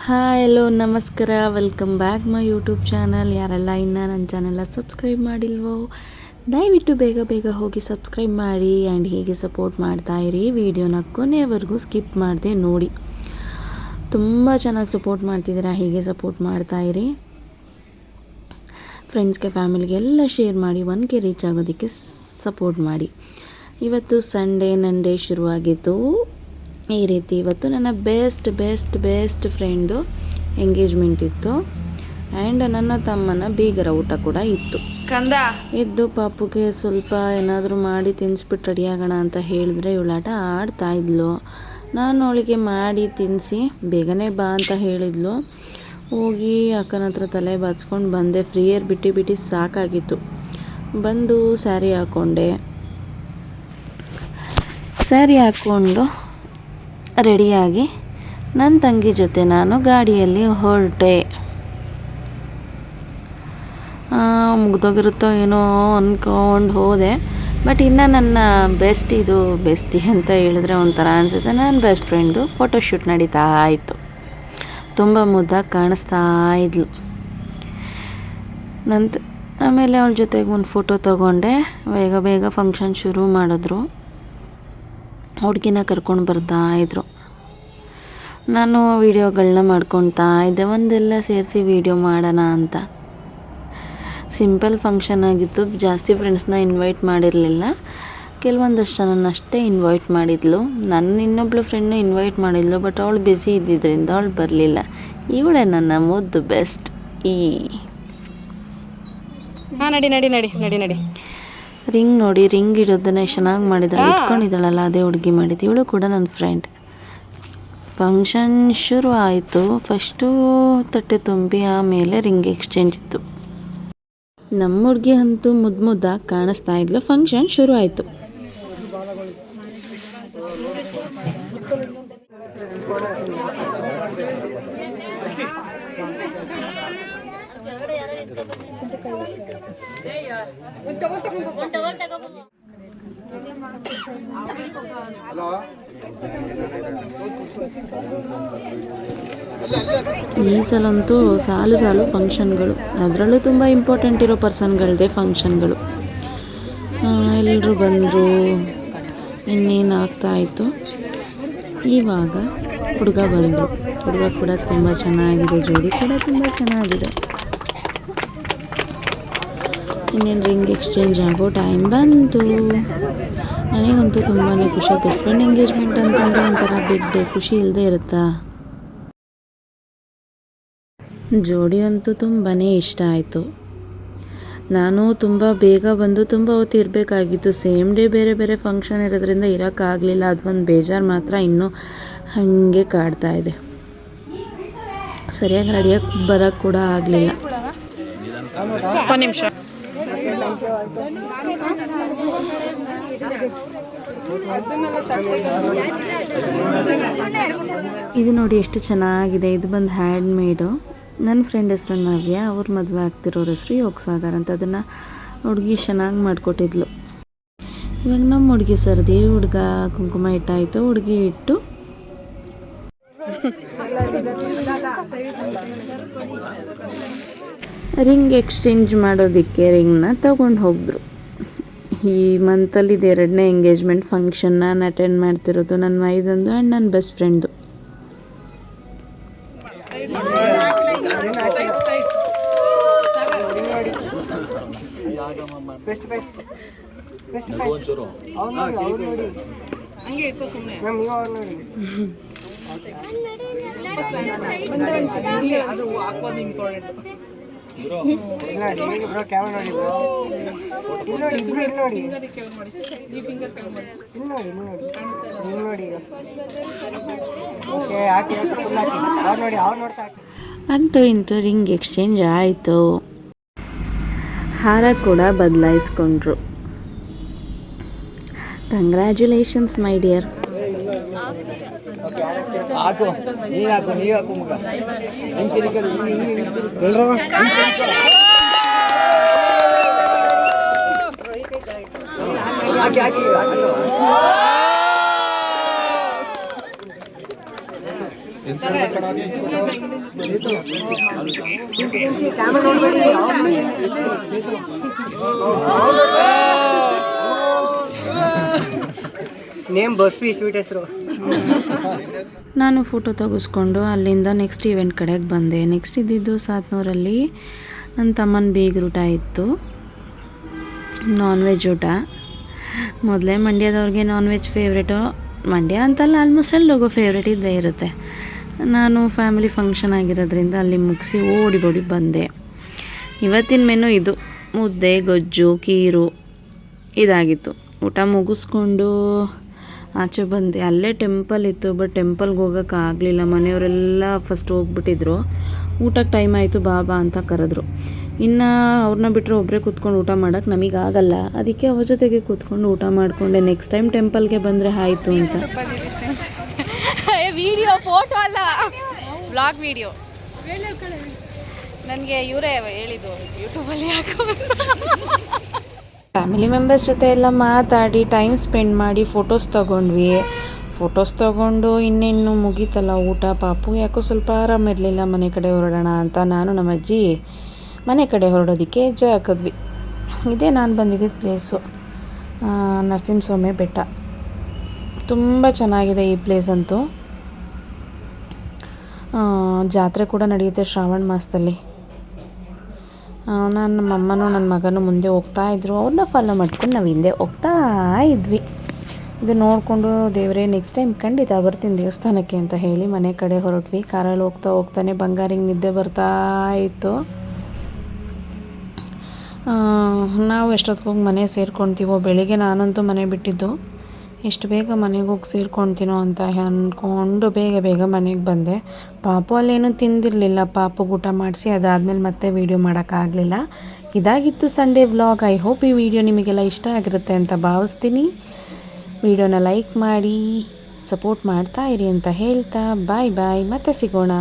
Hi hello ನಮಸ್ಕಾರ, welcome back my YouTube channel. ಯಾರೆಲ್ಲ ಇನ್ನೂ ನನ್ನ ಚಾನಲ್ನ ಸಬ್ಸ್ಕ್ರೈಬ್ ಮಾಡಿಲ್ವೋ ದಯವಿಟ್ಟು ಬೇಗ ಬೇಗ ಹೋಗಿ ಸಬ್ಸ್ಕ್ರೈಬ್ ಮಾಡಿ ಆ್ಯಂಡ್ ಹೀಗೆ ಸಪೋರ್ಟ್ ಮಾಡ್ತಾಯಿರಿ. ವಿಡಿಯೋನ ಕೊನೆಯವರೆಗೂ ಸ್ಕಿಪ್ ಮಾಡದೆ ನೋಡಿ. ತುಂಬ ಚೆನ್ನಾಗಿ ಸಪೋರ್ಟ್ ಮಾಡ್ತಿದ್ದೀರಾ, ಹೀಗೆ ಸಪೋರ್ಟ್ ಮಾಡ್ತಾಯಿರಿ. ಫ್ರೆಂಡ್ಸ್ಗೆ ಫ್ಯಾಮಿಲಿಗೆ ಎಲ್ಲ ಶೇರ್ ಮಾಡಿ 1K ರೀಚ್ ಆಗೋದಕ್ಕೆ ಸಪೋರ್ಟ್ ಮಾಡಿ. ಇವತ್ತು ಸಂಡೇ, ನನ್ನ ಡೇ ಶುರುವಾಗಿತ್ತು ಈ ರೀತಿ. ಇವತ್ತು ನನ್ನ ಬೆಸ್ಟ್ ಫ್ರೆಂಡು ಎಂಗೇಜ್ಮೆಂಟ್ ಇತ್ತು ಆ್ಯಂಡ್ ನನ್ನ ತಮ್ಮನ ಬೀಗರ ಊಟ ಕೂಡ ಇತ್ತು. ಇದ್ದು ಪಾಪುಗೆ ಸ್ವಲ್ಪ ಏನಾದರೂ ಮಾಡಿ ತಿನ್ನಿಸ್ಬಿಟ್ಟು ರೆಡಿ ಆಗೋಣ ಅಂತ ಹೇಳಿದ್ರೆ ಇವಳಾಟ ಆಡ್ತಾಯಿದ್ಲು. ನಾನು ಅವಳಿಗೆ ಮಾಡಿ ತಿನ್ನಿಸಿ ಬೇಗನೆ ಬಾ ಅಂತ ಹೇಳಿದ್ಲು. ಹೋಗಿ ಅಕ್ಕನ ಹತ್ರ ತಲೆ ಬಾಚ್ಕೊಂಡು ಬಂದೆ. ಫ್ರೀಯರ್ ಬಿಟ್ಟು ಸಾಕಾಗಿತ್ತು. ಬಂದು ಸ್ಯಾರಿ ಹಾಕ್ಕೊಂಡು ರೆಡಿಯಾಗಿ ನನ್ನ ತಂಗಿ ಜೊತೆ ನಾನು ಗಾಡಿಯಲ್ಲಿ ಹೊರಟೆ. ಮುಗ್ದೋಗಿರುತ್ತೋ ಏನೋ ಅಂದ್ಕೊಂಡು ಹೋದೆ. ಬಟ್ ಇನ್ನು ನನ್ನ ಬೆಸ್ಟಿ ಅಂತ ಹೇಳಿದ್ರೆ ಒಂಥರ ಅನಿಸುತ್ತೆ. ನನ್ನ ಬೆಸ್ಟ್ ಫ್ರೆಂಡ್ದು ಫೋಟೋಶೂಟ್ ನಡೀತಾ ಇತ್ತು. ತುಂಬ ಮುದ್ದಾಗಿ ಕಾಣಿಸ್ತಾ ಇದ್ಲು. ಆಮೇಲೆ ಅವಳ ಜೊತೆಗೆ ಒಂದು ಫೋಟೋ ತೊಗೊಂಡೆ. ಬೇಗ ಫಂಕ್ಷನ್ ಶುರು ಮಾಡಿದ್ರು. ಹುಡುಗಿನ ಕರ್ಕೊಂಡು ಬರ್ತಾಯಿದ್ರು. ನಾನು ವೀಡಿಯೋಗಳನ್ನ ಮಾಡ್ಕೊತಾ ಇದ್ದೆ, ಒಂದೆಲ್ಲ ಸೇರಿಸಿ ವೀಡಿಯೋ ಮಾಡೋಣ ಅಂತ. ಸಿಂಪಲ್ ಫಂಕ್ಷನ್ ಆಗಿತ್ತು. ಜಾಸ್ತಿ ಫ್ರೆಂಡ್ಸ್ನ ಇನ್ವೈಟ್ ಮಾಡಿರಲಿಲ್ಲ. ಕೆಲವೊಂದಷ್ಟು ಜನನ್ನಷ್ಟೇ ಇನ್ವೈಟ್ ಮಾಡಿದ್ಲು. ನನ್ನ ಇನ್ನೊಬ್ಳು ಫ್ರೆಂಡ್ನು ಇನ್ವೈಟ್ ಮಾಡಿದ್ಲು, ಬಟ್ ಅವಳು ಬ್ಯುಸಿ ಇದ್ದಿದ್ದರಿಂದ ಅವಳು ಬರಲಿಲ್ಲ. ಇವಳೇ ನನ್ನ ಮುದ್ದು ಬೆಸ್ಟ್. ನಡಿ. ರಿಂಗ್ ನೋಡಿ, ರಿಂಗ್ ಇಡೋದನ್ನ ಚೆನ್ನಾಗಿ ಮಾಡಿದಾಳೆ, ಇಟ್ಕೊಂಡಿದ್ದಾಳಲ್ಲ ಅದೇ ಹುಡುಗಿ ಮಾಡಿದ್ದು. ಇವಳು ಕೂಡ ನನ್ನ ಫ್ರೆಂಡ್. ಫಂಕ್ಷನ್ ಶುರು ಆಯಿತು. ಫಸ್ಟು ತಟ್ಟೆ ತುಂಬಿ ಆಮೇಲೆ ರಿಂಗ್ ಎಕ್ಸ್ಚೇಂಜ್ ಇತ್ತು. ನಮ್ಮ ಹುಡುಗಿ ಅಂತೂ ಮುದ್ದಾಗಿ ಕಾಣಿಸ್ತಾ ಇದ್ಲು. ಫಂಕ್ಷನ್ ಶುರು ಆಯಿತು. ಈ ಸಲಂತೂ ಸಾಲು ಫಂಕ್ಷನ್ಗಳು, ಅದರಲ್ಲೂ ತುಂಬ ಇಂಪಾರ್ಟೆಂಟ್ ಇರೋ ಪರ್ಸನ್ಗಳದ್ದೇ ಫಂಕ್ಷನ್ಗಳು. ಎಲ್ಲರೂ ಬಂದರು. ಇನ್ನೇನು ಆಗ್ತಾಯಿತ್ತು. ಇವಾಗ ಹುಡುಗ ಬಂದರು. ಹುಡುಗ ಕೂಡ ತುಂಬ ಚೆನ್ನಾಗಿದೆ, ಜೋಡಿ ಕೂಡ ತುಂಬ ಚೆನ್ನಾಗಿದೆ. ಇನ್ನೇನು ರಿಂಗ್ ಎಕ್ಸ್ಚೇಂಜ್ ಆಗೋ ಟೈಮ್ ಬಂತು. ನನಗಂತೂ ತುಂಬಾ ಖುಷಿ. ಬೆಸ್ಟ್ ಫ್ರೆಂಡ್ ಎಂಗೇಜ್ಮೆಂಟ್ ಅಂತಂದರೆ ಒಂಥರ ಬಿಗ್ ಡೇ, ಖುಷಿ ಇಲ್ಲದೆ ಇರುತ್ತಾ. ಜೋಡಿ ಅಂತೂ ತುಂಬಾ ಇಷ್ಟ ಆಯಿತು. ನಾನು ತುಂಬ ಬೇಗ ಬಂದು ತುಂಬ ಹೊತ್ತು ಇರಬೇಕಾಗಿತ್ತು. ಸೇಮ್ ಡೇ ಬೇರೆ ಫಂಕ್ಷನ್ ಇರೋದ್ರಿಂದ ಇರೋಕ್ಕಾಗಲಿಲ್ಲ. ಅದೊಂದು ಬೇಜಾರು ಮಾತ್ರ ಇನ್ನೂ ಹಾಗೆ ಕಾಡ್ತಾ ಇದೆ. ಸರಿಯಾಗಿ ರೆಡಿಯಾಗಿ ಬರೋಕ್ಕೆ ಕೂಡ ಆಗಲಿಲ್ಲ. ಒಂದು ನಿಮಿಷ. ಇದು ನೋಡಿ ಎಷ್ಟು ಚೆನ್ನಾಗಿದೆ. ಇದು ಬಂದು ಹ್ಯಾಂಡ್ ಮೇಡು. ನನ್ನ ಫ್ರೆಂಡ್ ಹೆಸರು ನವ್ಯ, ಅವ್ರ ಮದುವೆ ಆಗ್ತಿರೋರ ಹೆಸರು ಯೋಗಸಾಗರ್ ಅಂತ. ಅದನ್ನು ಹುಡುಗಿ ಚೆನ್ನಾಗಿ ಮಾಡಿಕೊಟ್ಟಿದ್ಲು. ಇವಾಗ ನಮ್ಮ ಹುಡುಗಿ ಸರ್ದಿ. ಹುಡುಗ ಕುಂಕುಮ ಇಟ್ಟಾಯಿತು. ಹುಡುಗಿ ಇಟ್ಟು ರಿಂಗ್ ಎಕ್ಸ್ಚೇಂಜ್ ಮಾಡೋದಕ್ಕೆ ರಿಂಗ್ನ ತಗೊಂಡು ಹೋಗಿದ್ರು. ಈ ಮಂತಲ್ಲಿ ಇದು 2ನೇ ಎಂಗೇಜ್ಮೆಂಟ್ ಫಂಕ್ಷನ್ ನಾನು ಅಟೆಂಡ್ ಮಾಡ್ತಿರೋದು. ನನ್ನ ಮೈದಂದು ಆ್ಯಂಡ್ ನನ್ನ ಬೆಸ್ಟ್ ಫ್ರೆಂಡು. ಅಂತೂ ಇಂತೂ ರಿಂಗ್ ಎಕ್ಸ್ಚೇಂಜ್ ಆಯಿತು. ಹಾರ ಕೂಡ ಬದಲಾಯಿಸ್ಕೊಂಡ್ರು. Congratulations my dear. Name barfi sweet ಹೆಸರು. ನಾನು ಫೋಟೋ ತೆಗೆಸ್ಕೊಂಡು ಅಲ್ಲಿಂದ ನೆಕ್ಸ್ಟ್ ಇವೆಂಟ್ ಕಡೆಗೆ ಬಂದೆ. ನೆಕ್ಸ್ಟ್ ಇದ್ದಿದ್ದು ಸಾತ್ನೂರಲ್ಲಿ ನನ್ನ ತಮ್ಮನ ಬೀಗ್ರೂಟ ಇತ್ತು, ನಾನ್ ವೆಜ್ ಊಟ. ಮೊದಲೇ ಮಂಡ್ಯದವ್ರಿಗೆ ನಾನ್ ವೆಜ್ ಫೇವ್ರೇಟು, ಮಂಡ್ಯ ಅಂತಲ್ಲ ಆಲ್ಮೋಸ್ಟ್ ಎಲ್ಲರಿಗೂ ಫೇವ್ರೇಟ್ ಇದ್ದೇ ಇರುತ್ತೆ. ನಾನು ಫ್ಯಾಮಿಲಿ ಫಂಕ್ಷನ್ ಆಗಿರೋದ್ರಿಂದ ಅಲ್ಲಿ ಮುಗಿಸಿ ಓಡಿ ಬಂದೆ. ಇವತ್ತಿನ ಮೆನು ಇದು, ಮುದ್ದೆ, ಗೊಜ್ಜು, ಕೀರು ಇದಾಗಿತ್ತು. ಊಟ ಮುಗಿಸ್ಕೊಂಡು ಆಚೆ ಬಂದೆ. ಅಲ್ಲೇ ಟೆಂಪಲ್ ಇತ್ತು, ಬಟ್ ಟೆಂಪಲ್ಗೆ ಹೋಗೋಕ್ಕಾಗಲಿಲ್ಲ. ಮನೆಯವರೆಲ್ಲ ಫಸ್ಟ್ ಹೋಗ್ಬಿಟ್ಟಿದ್ರು. ಊಟಕ್ಕೆ ಟೈಮ್ ಆಯಿತು, ಬಾ ಅಂತ ಕರೆದ್ರು. ಇನ್ನು ಅವ್ರನ್ನ ಬಿಟ್ಟರೆ ಒಬ್ಬರೇ ಕೂತ್ಕೊಂಡು ಊಟ ಮಾಡೋಕ್ಕೆ ನಮಗಾಗಲ್ಲ. ಅದಕ್ಕೆ ಅವ್ರ ಜೊತೆಗೆ ಕೂತ್ಕೊಂಡು ಊಟ ಮಾಡಿಕೊಂಡೆ. ನೆಕ್ಸ್ಟ್ ಟೈಮ್ ಟೆಂಪಲ್ಗೆ ಬಂದರೆ ಆಯಿತು ಅಂತ. ವಿಡಿಯೋ ಫೋಟೋ ಅಲ್ಲ, ಬ್ಲಾಗ್ ವಿಡಿಯೋ. ನನಗೆ ಇವರೇ ಹೇಳಿದ್ದು ಯೂಟ್ಯೂಬಲ್ಲಿ ಹಾಕೋ. ಫ್ಯಾಮಿಲಿ ಮೆಂಬರ್ಸ್ ಜೊತೆ ಎಲ್ಲ ಮಾತಾಡಿ ಟೈಮ್ ಸ್ಪೆಂಡ್ ಮಾಡಿ ಫೋಟೋಸ್ ತೊಗೊಂಡ್ವಿ. ಫೋಟೋಸ್ ತೊಗೊಂಡು ಇನ್ನೇನು ಮುಗೀತಲ್ಲ ಊಟ. ಪಾಪು ಯಾಕೋ ಸ್ವಲ್ಪ ಆರಾಮಿರಲಿಲ್ಲ, ಮನೆ ಕಡೆ ಹೊರಡೋಣ ಅಂತ ನಾನು ನಮ್ಮ ಅಜ್ಜಿ ಮನೆ ಕಡೆ ಹೊರಡೋದಕ್ಕೆ ಹೆಜ್ಜೆ ಹಾಕಿದ್ವಿ. ಇದೇ ನಾನು ಬಂದಿದ್ದ ಪ್ಲೇಸು, ನರಸಿಂಹಸ್ವಾಮಿ ಬೆಟ್ಟ. ತುಂಬ ಚೆನ್ನಾಗಿದೆ ಈ ಪ್ಲೇಸ್ ಅಂತೂ. ಜಾತ್ರೆ ಕೂಡ ನಡೆಯುತ್ತೆ ಶ್ರಾವಣ ಮಾಸದಲ್ಲಿ. ನಮ್ಮ ಅಮ್ಮನೂ ನನ್ನ ಮಗನೂ ಮುಂದೆ ಹೋಗ್ತಾ ಇದ್ರು, ಅವ್ರನ್ನ ಫಾಲೋ ಮಾಡ್ಕೊಂಡು ನಾವು ಹಿಂದೆ ಹೋಗ್ತಾ ಇದ್ವಿ. ಇದು ನೋಡಿಕೊಂಡು ದೇವರೇ ನೆಕ್ಸ್ಟ್ ಟೈಮ್ ಖಂಡಿತ ಬರ್ತೀನಿ ದೇವಸ್ಥಾನಕ್ಕೆ ಅಂತ ಹೇಳಿ ಮನೆ ಕಡೆ ಹೊರಟ್ವಿ. ಕಾರಲ್ಲಿ ಹೋಗ್ತಾನೆ ಬಂಗಾರಿಗೆ ನಿದ್ದೆ ಬರ್ತಾ ಇತ್ತು. ನಾವು ಎಷ್ಟೊತ್ತಿಗೆ ಹೋಗಿ ಮನೆ ಸೇರ್ಕೊಳ್ತೀವೋ. ಬೆಳಿಗ್ಗೆ ನಾನಂತೂ ಮನೆ ಬಿಟ್ಟಿದ್ದು, ಎಷ್ಟು ಬೇಗ ಮನೆಗೆ ಹೋಗಿ ಸೇರ್ಕೊಳ್ತೀನೋ ಅಂತ ಅಂದ್ಕೊಂಡು ಬೇಗ ಮನೆಗೆ ಬಂದೆ. ಪಾಪು ಅಲ್ಲೇನೂ ತಿಂದಿರಲಿಲ್ಲ. ಪಾಪುಗೆ ಊಟ ಮಾಡಿಸಿ ಅದಾದಮೇಲೆ ಮತ್ತೆ ವೀಡಿಯೋ ಮಾಡೋಕ್ಕಾಗಲಿಲ್ಲ. ಇದಾಗಿತ್ತು ಸಂಡೇ ವ್ಲಾಗ್. ಐ ಹೋಪ್ ಈ ವಿಡಿಯೋ ನಿಮಗೆಲ್ಲ ಇಷ್ಟ ಆಗಿರುತ್ತೆ ಅಂತ ಭಾವಿಸ್ತೀನಿ. ವಿಡಿಯೋನ ಲೈಕ್ ಮಾಡಿ ಸಪೋರ್ಟ್ ಮಾಡ್ತಾ ಇರಿ ಅಂತ ಹೇಳ್ತಾ ಬಾಯ್, ಮತ್ತೆ ಸಿಗೋಣ.